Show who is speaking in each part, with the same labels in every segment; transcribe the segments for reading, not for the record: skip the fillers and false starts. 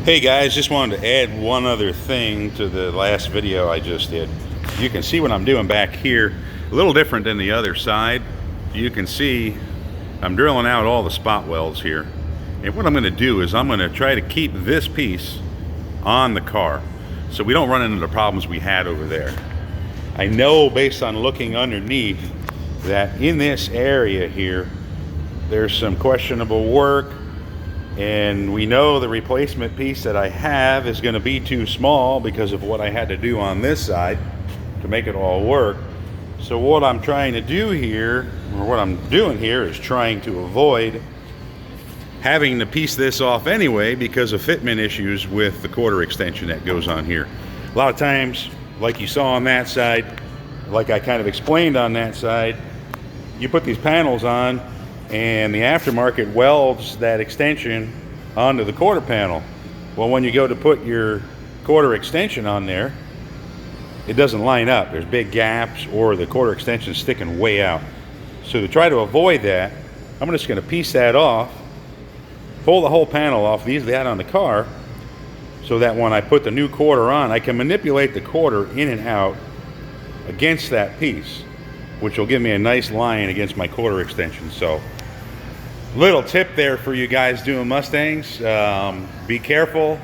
Speaker 1: Hey guys, just wanted to add one other thing to the last video I just did. You can see what I'm doing back here, a little different than the other side. You can see I'm drilling out all the spot welds here. And what I'm going to do is I'm going to try to keep this piece on the car so we don't run into the problems we had over there. I know based on looking underneath that in this area here there's some questionable work, and we know the replacement piece that I have is going to be too small because of what I had to do on this side to make it all work. So what I'm trying to do here, or what I'm doing here, is trying to avoid having to piece this off anyway because of fitment issues with the quarter extension that goes on here. A lot of times, like you saw on that side, like I kind of explained on that side, you put these panels on and the aftermarket welds that extension onto the quarter panel. Well, when you go to put your quarter extension on there, it doesn't line up. There's big gaps, or the quarter extension is sticking way out. So to try to avoid that, I'm just going to piece that off, pull the whole panel off, leave that on the car, so that when I put the new quarter on, I can manipulate the quarter in and out against that piece, which will give me a nice line against my quarter extension. So little tip there for you guys doing Mustangs. Be careful.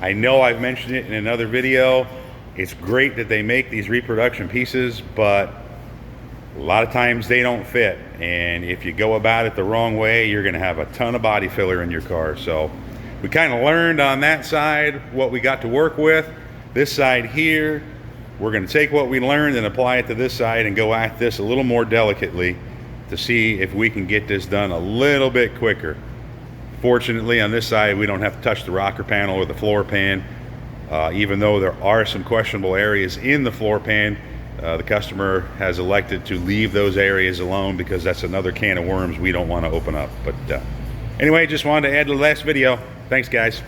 Speaker 1: I know I've mentioned it in another video. It's great that they make these reproduction pieces, but a lot of times they don't fit. And if you go about it the wrong way, you're gonna have a ton of body filler in your car. So we kind of learned on that side what we got to work with. This side here, we're gonna take what we learned and apply it to this side and go at this a little more delicately to see if we can get this done a little bit quicker. Fortunately, on this side, we don't have to touch the rocker panel or the floor pan. Even though there are some questionable areas in the floor pan, the customer has elected to leave those areas alone because that's another can of worms we don't want to open up. But anyway, just wanted to add to the last video. Thanks, guys.